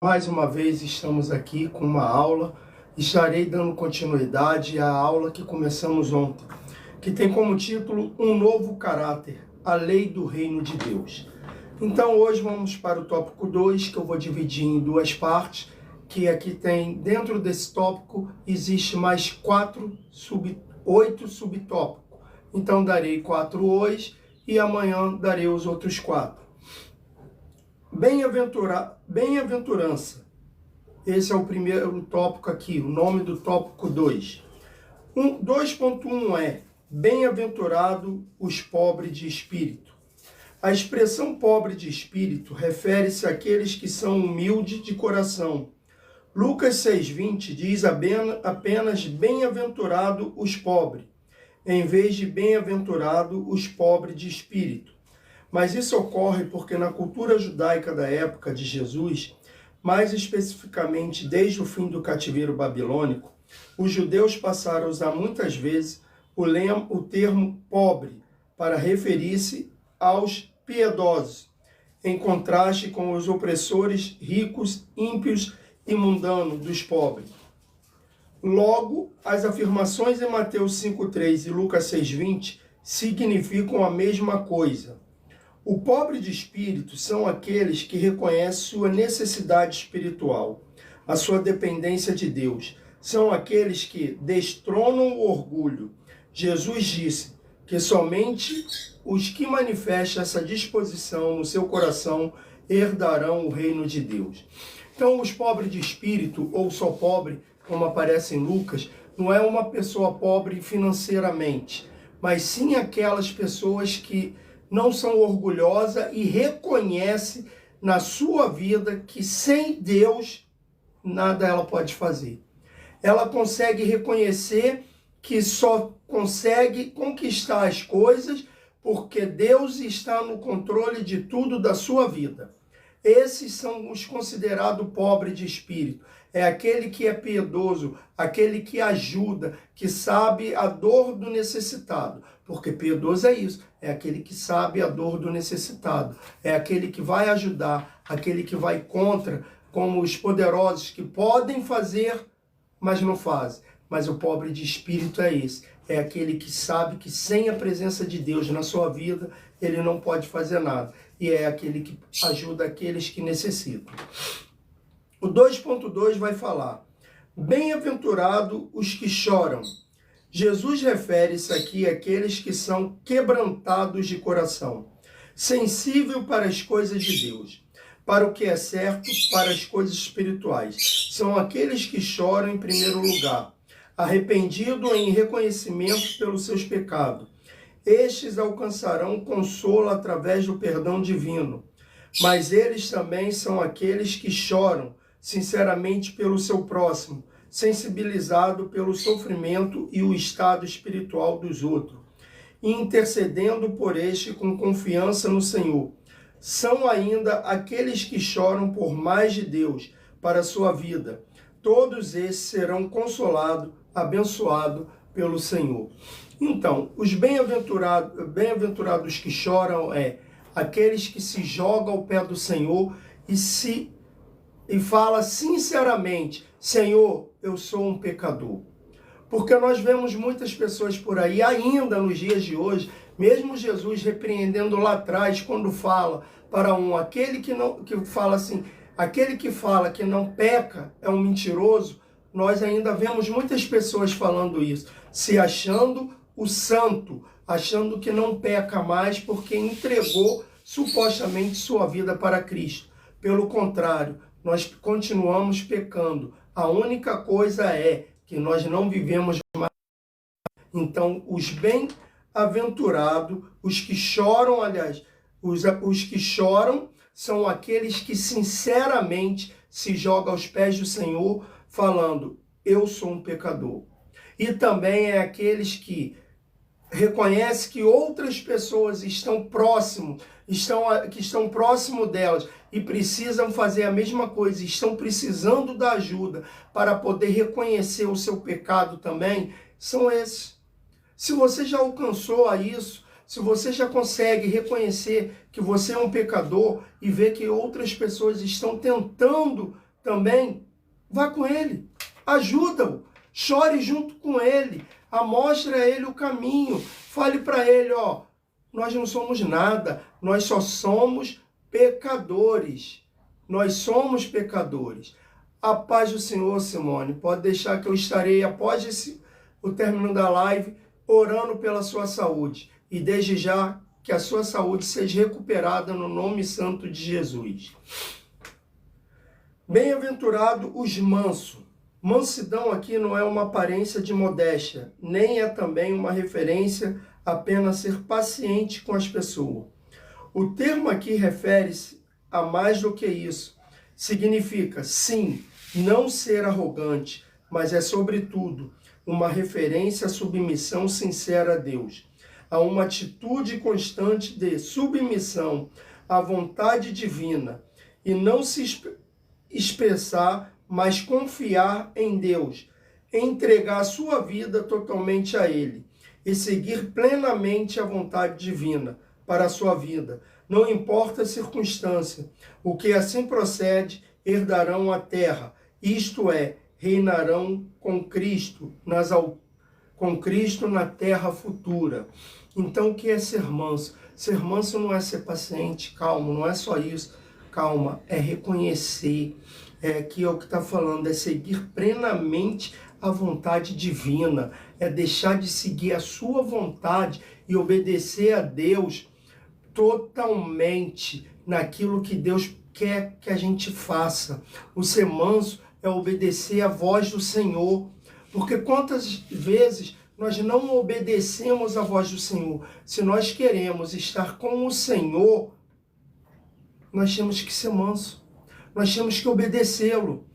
Mais uma vez estamos aqui com uma aula. Estarei dando continuidade à aula que começamos ontem, que tem como título Um Novo Caráter, a Lei do Reino de Deus. Então hoje vamos para o tópico 2, que eu vou dividir em duas partes, que aqui tem, dentro desse tópico, existe mais 8 subtópicos. Então darei 4 hoje e amanhã darei os outros 4. Bem-aventurança. Esse é o primeiro tópico aqui, o nome do tópico 2. 2.1 é bem-aventurado os pobres de espírito. A expressão pobre de espírito refere-se àqueles que são humildes de coração. Lucas 6,20 diz apenas bem-aventurado os pobres, em vez de bem-aventurado os pobres de espírito. Mas isso ocorre porque na cultura judaica da época de Jesus, mais especificamente desde o fim do cativeiro babilônico, os judeus passaram a usar muitas vezes o termo pobre para referir-se aos piedosos, em contraste com os opressores ricos, ímpios e mundanos dos pobres. Logo, as afirmações em Mateus 5,3 e Lucas 6,20 significam a mesma coisa. O pobre de espírito são aqueles que reconhecem sua necessidade espiritual, a sua dependência de Deus. São aqueles que destronam o orgulho. Jesus disse que somente os que manifestam essa disposição no seu coração herdarão o reino de Deus. Então, os pobres de espírito, ou só pobre, como aparece em Lucas, não é uma pessoa pobre financeiramente, mas sim aquelas pessoas que não são orgulhosas e reconhece na sua vida que sem Deus nada ela pode fazer. Ela consegue reconhecer que só consegue conquistar as coisas porque Deus está no controle de tudo da sua vida. Esses são os considerados pobres de espírito. É aquele que é piedoso, aquele que ajuda, que sabe a dor do necessitado. Porque piedoso é isso, é aquele que sabe a dor do necessitado. É aquele que vai ajudar, aquele que vai contra, como os poderosos que podem fazer, mas não fazem. Mas o pobre de espírito é esse. É aquele que sabe que sem a presença de Deus na sua vida, ele não pode fazer nada. E é aquele que ajuda aqueles que necessitam. O 2.2 vai falar: bem-aventurado os que choram. Jesus refere-se aqui àqueles que são quebrantados de coração, sensível para as coisas de Deus, para o que é certo, para as coisas espirituais. São aqueles que choram em primeiro lugar, arrependido em reconhecimento pelos seus pecados. Estes alcançarão consolo através do perdão divino, mas eles também são aqueles que choram sinceramente pelo seu próximo, sensibilizado pelo sofrimento e o estado espiritual dos outros, e intercedendo por este com confiança no Senhor. São ainda aqueles que choram por mais de Deus para a sua vida. Todos esses serão consolados, abençoados pelo Senhor. Então, os bem-aventurados que choram é aqueles que se jogam ao pé do Senhor e fala sinceramente: Senhor, eu sou um pecador. Porque nós vemos muitas pessoas por aí, ainda nos dias de hoje, mesmo Jesus repreendendo lá atrás, quando fala para aquele que fala assim, aquele que fala que não peca é um mentiroso. Nós ainda vemos muitas pessoas falando isso, se achando o santo, achando que não peca mais porque entregou supostamente sua vida para Cristo. Pelo contrário, nós continuamos pecando. A única coisa é que nós não vivemos mais. Então, os bem-aventurados, os que choram, aliás, os que choram são aqueles que sinceramente se jogam aos pés do Senhor, falando: eu sou um pecador. E também é aqueles que reconhecem que outras pessoas estão próximo delas e precisam fazer a mesma coisa, estão precisando da ajuda para poder reconhecer o seu pecado também, são esses. Se você já alcançou a isso, se você já consegue reconhecer que você é um pecador e ver que outras pessoas estão tentando também, vá com ele, ajuda-o, chore junto com ele, mostre a ele o caminho, fale para ele, ó, nós não somos nada, nós só somos pecadores. Nós somos pecadores. A paz do Senhor, Simone. Pode deixar que eu estarei, após o término da live, orando pela sua saúde. E desde já, que a sua saúde seja recuperada no nome santo de Jesus. Bem-aventurado os mansos. Mansidão aqui não é uma aparência de modéstia, nem é também uma referência apenas ser paciente com as pessoas. O termo aqui refere-se a mais do que isso. Significa, sim, não ser arrogante, mas é, sobretudo, uma referência à submissão sincera a Deus, a uma atitude constante de submissão à vontade divina, e não se expressar, mas confiar em Deus, entregar a sua vida totalmente a Ele e seguir plenamente a vontade divina para a sua vida. Não importa a circunstância, o que assim procede, herdarão a terra, isto é, reinarão com Cristo na terra futura. Então, o que é ser manso? Ser manso não é ser paciente, calmo, não é só isso. Calma, é reconhecer, que é o que está falando, é seguir plenamente a vontade divina, é deixar de seguir a sua vontade e obedecer a Deus totalmente naquilo que Deus quer que a gente faça. O ser manso é obedecer a voz do Senhor, porque quantas vezes nós não obedecemos a voz do Senhor? Se nós queremos estar com o Senhor, nós temos que ser manso, nós temos que obedecê-lo.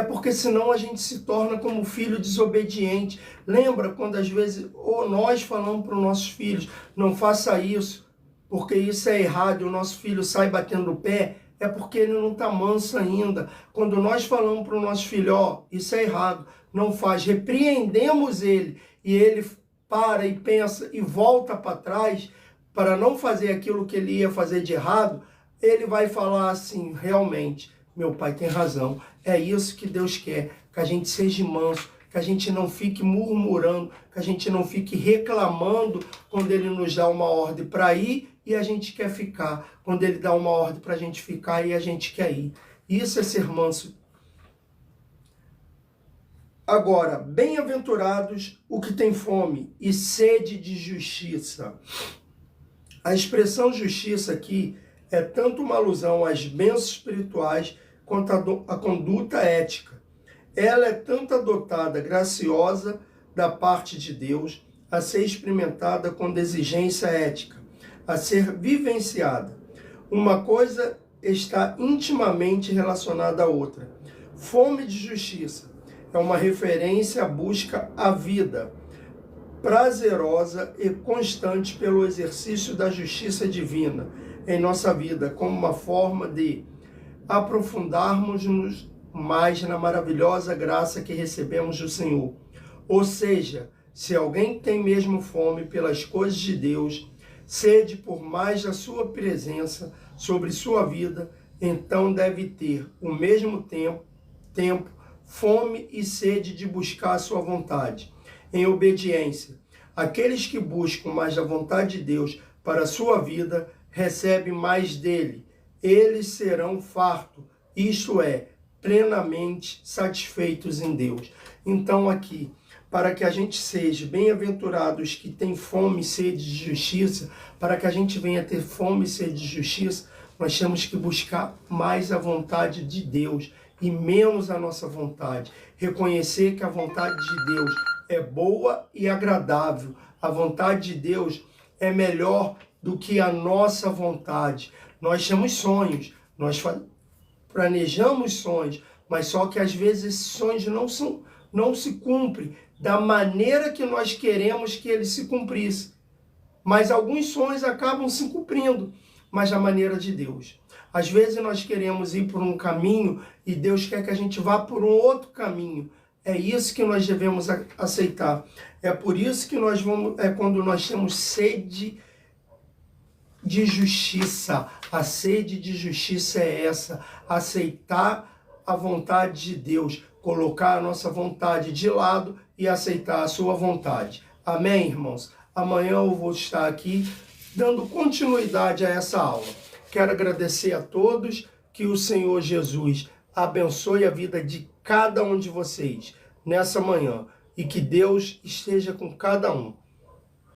Porque senão a gente se torna como filho desobediente. Lembra quando às vezes ou nós falamos para os nossos filhos, não faça isso, porque isso é errado, e o nosso filho sai batendo o pé, é porque ele não está manso ainda. Quando nós falamos para o nosso filho, ó, isso é errado, não faz, repreendemos ele, e ele para e pensa e volta para trás para não fazer aquilo que ele ia fazer de errado, ele vai falar assim, realmente, meu pai tem razão, é isso que Deus quer, que a gente seja manso, que a gente não fique murmurando, que a gente não fique reclamando quando ele nos dá uma ordem para ir e a gente quer ficar, quando ele dá uma ordem para a gente ficar e a gente quer ir. Isso é ser manso. Agora, bem-aventurados o que tem fome e sede de justiça. A expressão justiça aqui é tanto uma alusão às bênçãos espirituais quanto à conduta ética. Ela é tanto adotada, graciosa da parte de Deus, a ser experimentada com exigência ética, a ser vivenciada. Uma coisa está intimamente relacionada à outra. Fome de justiça é uma referência à busca à vida prazerosa e constante pelo exercício da justiça divina em nossa vida, como uma forma de aprofundarmos-nos mais na maravilhosa graça que recebemos do Senhor. Ou seja, se alguém tem mesmo fome pelas coisas de Deus, sede por mais da sua presença sobre sua vida, então deve ter o mesmo tempo, fome e sede de buscar a sua vontade, em obediência. Aqueles que buscam mais da vontade de Deus para a sua vida, recebem mais dele. Eles serão fartos, isto é, plenamente satisfeitos em Deus. Então aqui, para que a gente seja bem-aventurados que têm fome e sede de justiça, para que a gente venha ter fome e sede de justiça, nós temos que buscar mais a vontade de Deus e menos a nossa vontade. Reconhecer que a vontade de Deus é boa e agradável. A vontade de Deus é melhor do que a nossa vontade. Nós temos sonhos, nós planejamos sonhos, mas só que às vezes esses sonhos não se cumprem da maneira que nós queremos que eles se cumprissem. Mas alguns sonhos acabam se cumprindo, mas da maneira de Deus. Às vezes nós queremos ir por um caminho e Deus quer que a gente vá por um outro caminho. É isso que nós devemos aceitar. É por isso que nós quando nós temos sede de justiça. A sede de justiça é essa, aceitar a vontade de Deus, colocar a nossa vontade de lado e aceitar a sua vontade. Amém, irmãos? Amanhã eu vou estar aqui dando continuidade a essa aula. Quero agradecer a todos, que o Senhor Jesus abençoe a vida de cada um de vocês nessa manhã e que Deus esteja com cada um.